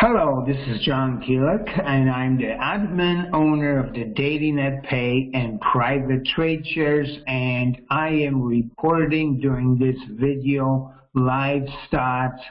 Hello, this is John Kielec, and I'm the admin owner of the DailyNetPay and private trade shares, and I am reporting during this video live stats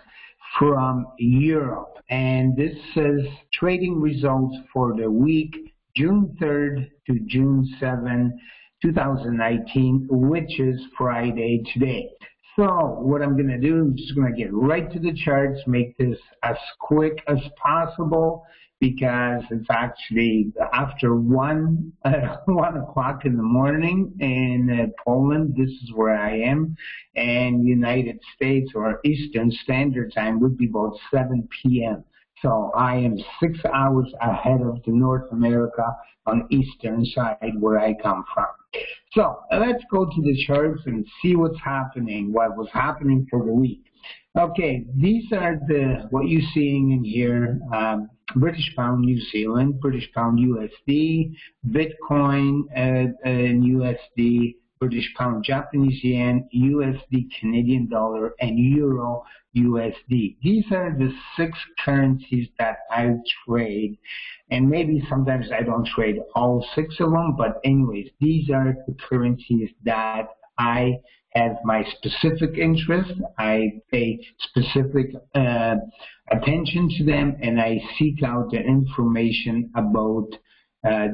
from Europe. And this is trading results for the week June 3rd to June 7, 2019, which is Friday today. So what I'm going to do, I'm just going to get right to the charts, make this as quick as possible because it's actually after 1 o'clock in the morning in Poland. This is where I am. And United States or Eastern Standard Time would be about 7 p.m. So I am 6 hours ahead of the North America on Eastern side where I come from. So let's go to the charts and see what's happening, what was happening for the week. Okay, these are what you're seeing in here. British pound New Zealand, British pound USD, Bitcoin and USD, British pound Japanese yen, USD Canadian dollar, and Euro USD. These are the 6 currencies that I trade, and maybe sometimes I don't trade all 6 of them, but anyways, these are the currencies that I have my specific interest. I pay specific attention to them, and I seek out the information about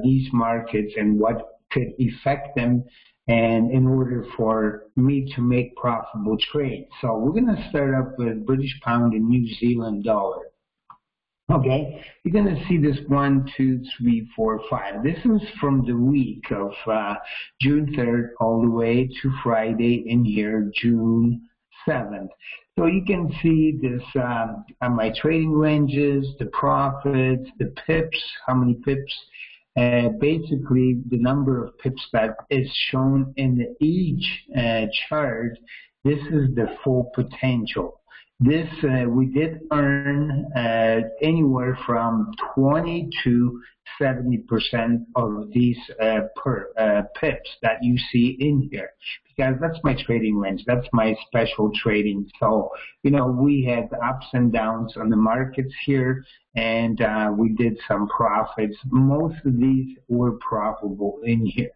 these markets and what could affect them, and in order for me to make profitable trades. So we're going to start up with British pound and New Zealand dollar. Okay, you're going to see this 1, 2, 3, 4, 5. This is from the week of June 3rd all the way to Friday in here, June 7th. So you can see this on my trading ranges, the profits, the pips, how many pips. Basically, the number of pips that is shown in each chart, this is the full potential. This, we did earn anywhere from 20 to 70% of these pips that you see in here, because that's my trading range, that's my special trading. So, you know, we had ups and downs on the markets here, and we did some profits. Most of these were profitable in here.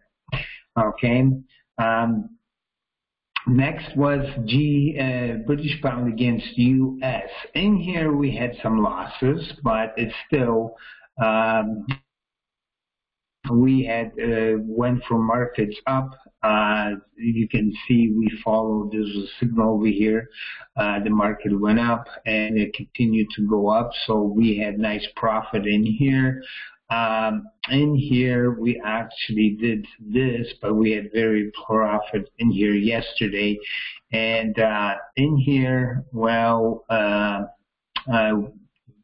Okay. Next was British pound against US. In here we had some losses, but it's still we had went from markets up. You can see we followed. There's a signal over here. The market went up and it continued to go up. So we had nice profit in here. In here, we actually did this, but we had very profit in here yesterday. And in here, well,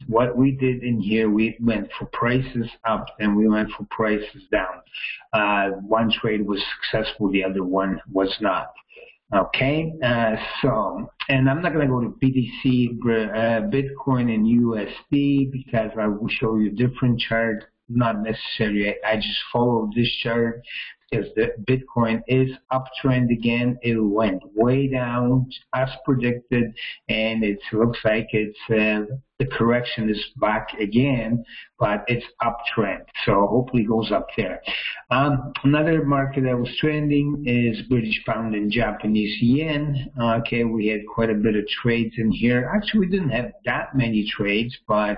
what we did in here, we went for prices up and we went for prices down. One trade was successful, the other one was not. Okay, so, and I'm not going to go to BTC, Bitcoin, and USD because I will show you a different chart. Not necessarily, I just follow this chart because the Bitcoin is uptrend again. It went way down as predicted, and it looks like it's the correction is back again, but it's uptrend. So hopefully it goes up there. Another market that was trending is British pound and Japanese yen. Okay, we had quite a bit of trades in here. Actually, we didn't have that many trades, but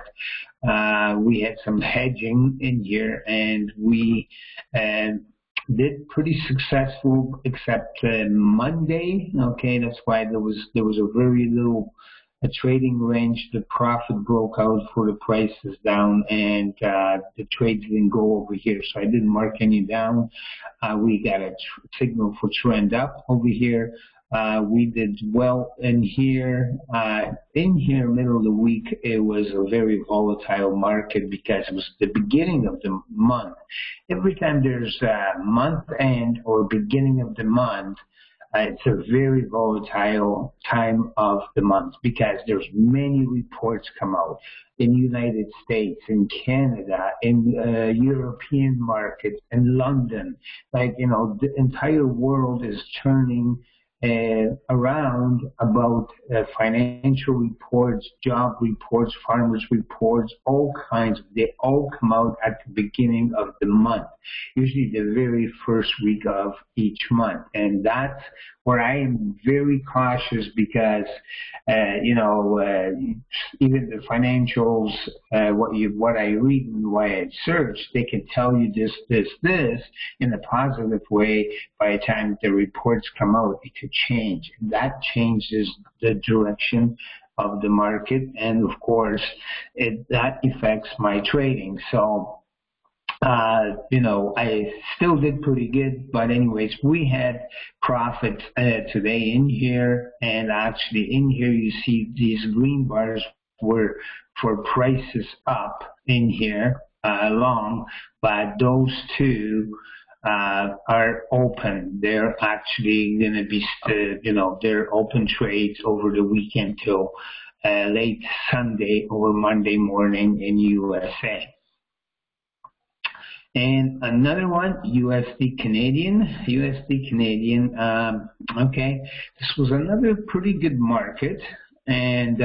we had some hedging in here, and we did pretty successful except Monday. Okay, that's why there was a very little trading range. The profit broke out for the prices down, and the trades didn't go over here, so I didn't mark any down. We got a signal for trend up over here. We did well in here. Middle of the week, it was a very volatile market because it was the beginning of the month. Every time there's a month end or beginning of the month, it's a very volatile time of the month because there's many reports come out in United States, in Canada, in European markets, in London. Like, you know, the entire world is turning around about financial reports, job reports, farmers reports, all kinds. They all come out at the beginning of the month, usually the very first week of each month. And that's where I am very cautious because, even the financials, what I read and what I search, they can tell you this in a positive way. By the time the reports come out, it could change. That changes the direction of the market, and of course, that affects my trading. So, I still did pretty good, but anyways, we had profits today in here, and actually in here you see these green bars were for prices up in here long, but those two are open. They're actually going to be, they're open trades over the weekend till late Sunday or Monday morning in USA. And another one, USD Canadian. Okay, this was another pretty good market, and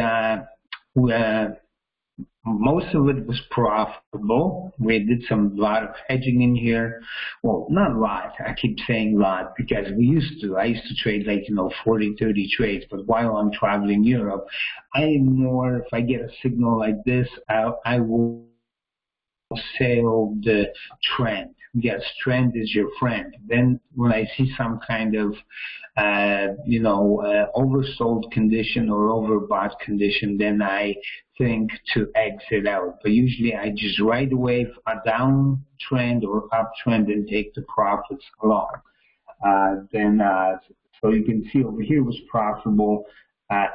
most of it was profitable. We did a lot of hedging in here. Well, not a lot. I keep saying lot because I used to trade 40, 30 trades. But while I'm traveling Europe, I am more, if I get a signal like this, I will sail the trend. Yes, trend is your friend. Then when I see some kind of, oversold condition or overbought condition, then I think to exit out. But usually I just right away a downtrend or uptrend and take the profits along. So you can see over here was profitable.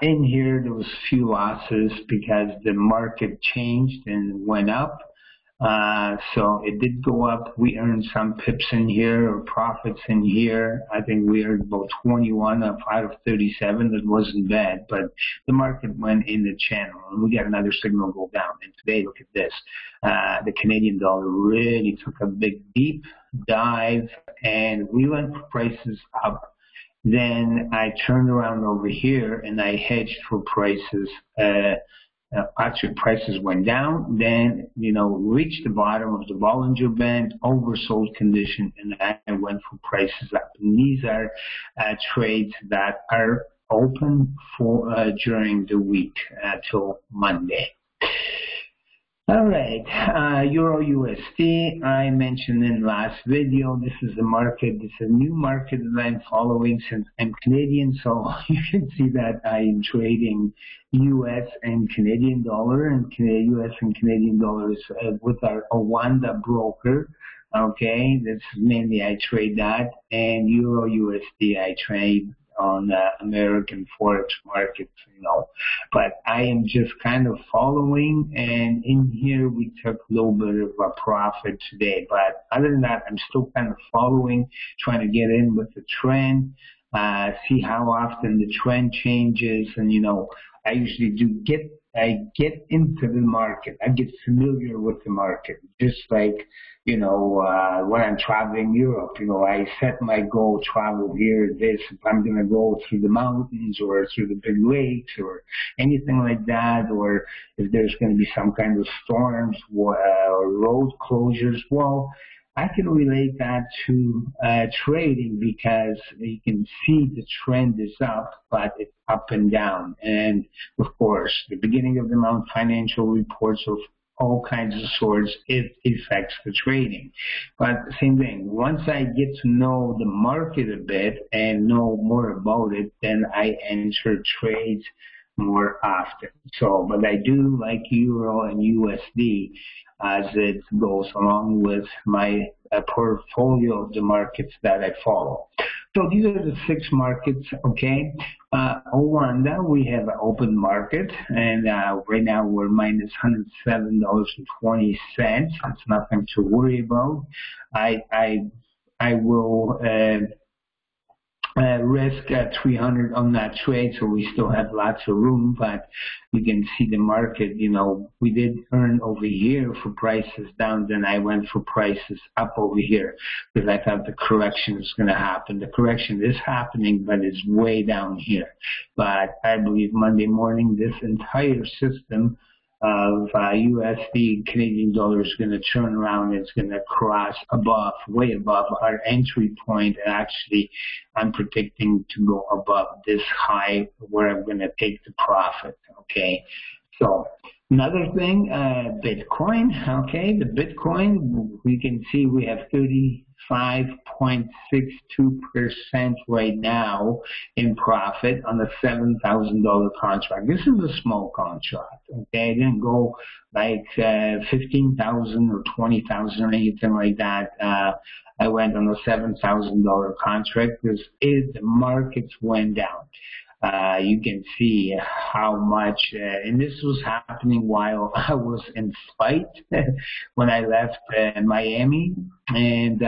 In here there was a few losses because the market changed and went up. So it did go up. We earned some pips in here or profits in here. I think we earned about 21 out of 37. That wasn't bad, but the market went in the channel and we got another signal go down. And today, look at this. The Canadian dollar really took a big deep dive and we went for prices up. Then I turned around over here and I hedged for prices, actually prices went down, then, reached the bottom of the Bollinger Band, oversold condition, and I went for prices up. And these are trades that are open for during the week till Monday. All right, Euro USD, I mentioned in last video, this is a market, this is a new market that I'm following since I'm Canadian, so you can see that I am trading US and Canadian dollar and US and Canadian dollars with our Owanda broker. Okay, that's mainly I trade that, and Euro USD I trade on American Forex markets, but I am just kind of following, and in here we took a little bit of a profit today, but other than that, I'm still kind of following, trying to get in with the trend, see how often the trend changes, and I usually I get into the market. I get familiar with the market. Just like, when I'm traveling Europe, I set my goal, travel here, this, if I'm going to go through the mountains or through the big lakes or anything like that, or if there's going to be some kind of storms or road closures, well, I can relate that to trading because you can see the trend is up, but it's up and down. And of course, the beginning of the month financial reports of all kinds of sorts, it affects the trading. But same thing, once I get to know the market a bit and know more about it, then I enter trades more often. So, but I do like Euro and USD as it goes along with my portfolio of the markets that I follow. So these are the 6 markets, okay? Owanda, we have an open market, and right now we're minus $107.20. That's nothing to worry about. I will risk 300 on that trade, so we still have lots of room, but you can see the market, we did earn over here for prices down, then I went for prices up over here because I thought the correction was going to happen. The correction is happening, but it's way down here. But I believe Monday morning, this entire system of USD Canadian dollar is going to turn around. It's going to cross above, way above our entry point. And actually, I'm predicting to go above this high where I'm going to take the profit. Okay. So another thing, Bitcoin. Okay. The Bitcoin, we can see we have 35.62% right now in profit on a $7,000 contract. This is a small contract, okay? I didn't go like 15,000 or 20,000 or anything like that. I went on a $7,000 contract because the markets went down. You can see how much, and this was happening while I was in flight when I left Miami, and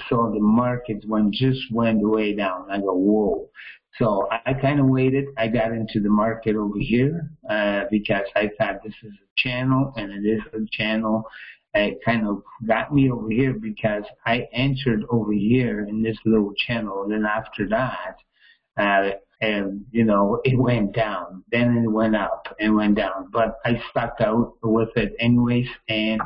so the market just went way down. I go, whoa. So I kind of waited. I got into the market over here because I thought this is a channel, and it is a channel. It kind of got me over here because I entered over here in this little channel, and then after that, and it went down, then it went up and went down, but I stuck out with it anyways, and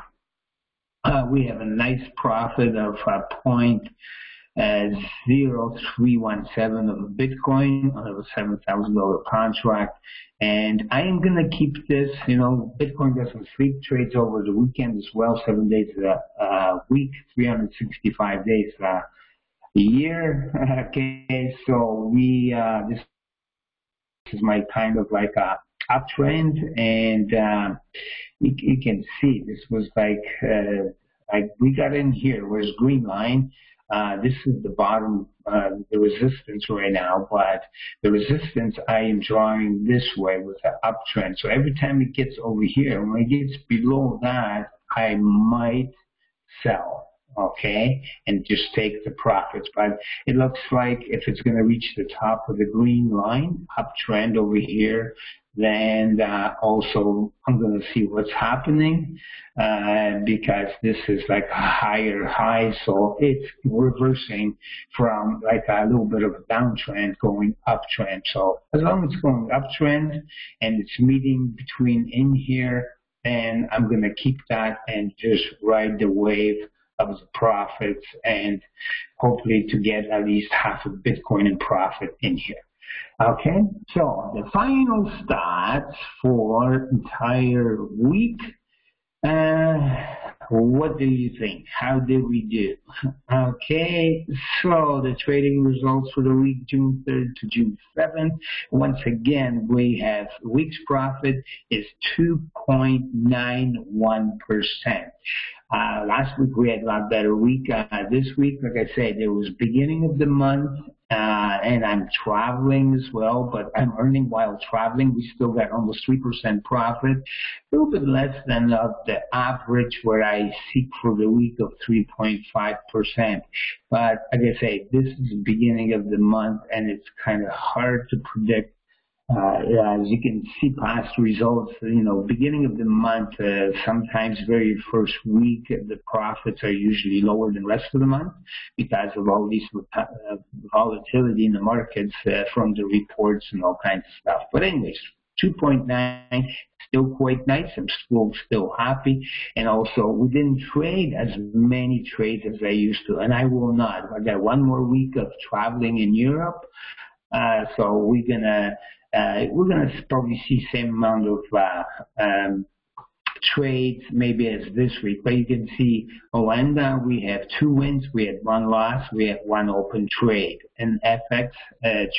we have a nice profit of 0.0317 of a Bitcoin on a $7,000 contract, and I am going to keep this. Bitcoin doesn't sleep, trades over the weekend as well, 7 days a week, 365 days a year. Okay, so this is my kind of like a uptrend, and you can see this was like we got in here. Where's green line? This is the bottom, the resistance right now, but the resistance I am drawing this way with the uptrend. So every time it gets over here, when it gets below that, I might sell. Okay, and just take the profits. But it looks like if it's going to reach the top of the green line, uptrend over here, then also I'm going to see what's happening because this is like a higher high, so it's reversing from like a little bit of a downtrend going uptrend. So as long as it's going uptrend and it's meeting between in here, then I'm going to keep that and just ride the wave of the profits and hopefully to get at least half of Bitcoin in profit in here. Okay, so the final stats for entire week. What do you think? How did we do? Okay, so the trading results for the week, June 3rd to June 7th. Once again, we have week's profit is 2.91%. Last week we had a lot better week. This week, like I said, it was beginning of the month, and I'm traveling as well, but I'm earning while traveling. We still got almost 3% profit, a little bit less than the average where I seek for the week of 3.5%. But like I say, this is the beginning of the month, and it's kind of hard to predict. As you can see past results, beginning of the month, sometimes very first week, the profits are usually lower than the rest of the month because of all these volatility in the markets from the reports and all kinds of stuff. But anyways, 2.9, still quite nice. I'm still happy. And also, we didn't trade as many trades as I used to, and I will not. I got one more week of traveling in Europe, so we're gonna probably see same amount of trades maybe as this week. But you can see Oanda, we have 2 wins, we had 1 loss, we have 1 open trade. And FX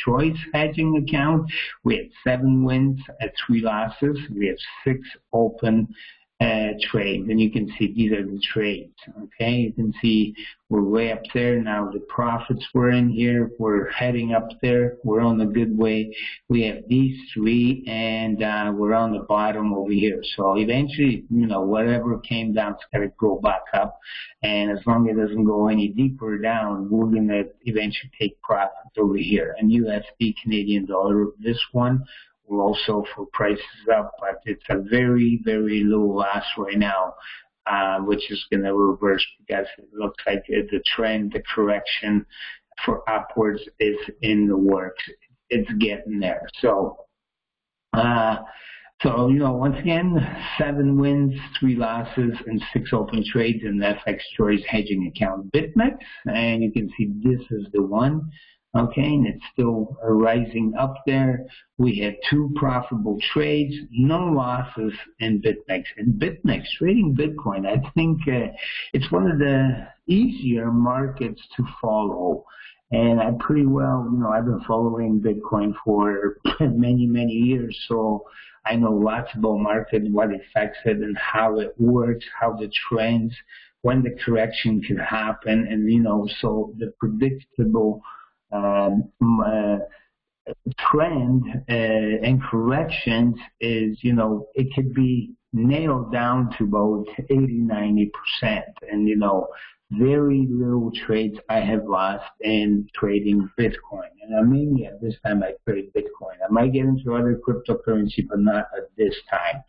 choice hedging account, we had 7 wins, 3 losses, we have 6 open trade, and you can see these are the trades. Okay, you can see we're way up there now. The profits were in here. We're heading up there. We're on a good way. We have these three, and we're on the bottom over here. So eventually, you know, whatever came down, it's got to go back up. And as long as it doesn't go any deeper down, we're going to eventually take profits over here. And USD, Canadian dollar, this one, we're also for prices up, but it's a very, very low loss right now, which is going to reverse because it looks like the trend, the correction for upwards is in the works. It's getting there. So, you know, once again, 7 wins, 3 losses, and 6 open trades in the FX Choice hedging account BitMEX. And you can see this is the one. Okay, and it's still rising up there. We had 2 profitable trades, no losses in BitMEX. And BitMEX, trading Bitcoin, I think it's one of the easier markets to follow. And I pretty well, you know, I've been following Bitcoin for many, many years, so I know lots about market, what affects it, and how it works, how the trends, when the correction can happen, and, you know, so the predictable trend and corrections is, you know, it could be nailed down to about 80–90%, and, you know, very little trades I have lost in trading Bitcoin. And I mean, yeah, this time I trade Bitcoin. I might get into other cryptocurrency, but not at this time.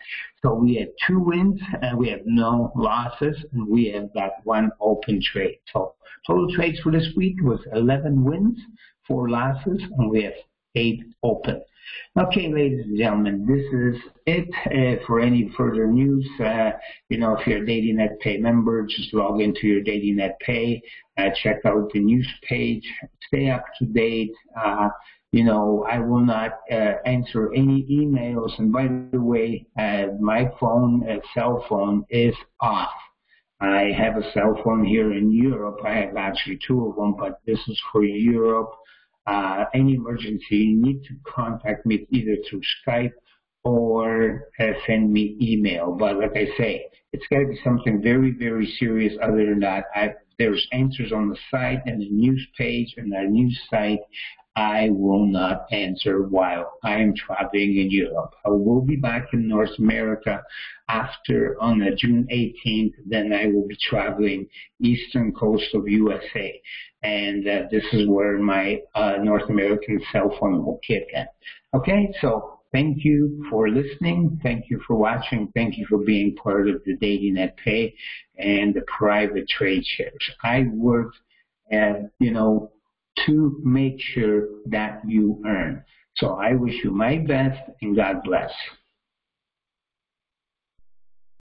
So we had 2 wins and we have no losses, and we have that 1 open trade. So total trades for this week was 11 wins, 4 losses, and we have 8 open. Okay, ladies and gentlemen, this is it. For any further news, you know, if you're a DailyNetPay member, just log into your DailyNetPay, check out the news page, stay up to date. You know, I will not answer any emails. And by the way, my phone, cell phone, is off. I have a cell phone here in Europe. I have actually 2 of them, but this is for Europe. Any emergency, you need to contact me either through Skype or send me email. But like I say, it's got to be something very, very serious. Other than that, there's answers on the site and the news page and our news site. I will not answer while I am traveling in Europe. I will be back in North America after on June 18th. Then I will be traveling eastern coast of USA. And this is where my North American cell phone will kick in. Okay, so thank you for listening. Thank you for watching. Thank you for being part of the DailyNetPay and the private trade shares. I work, you know, to make sure that you earn. So I wish you my best, and God bless.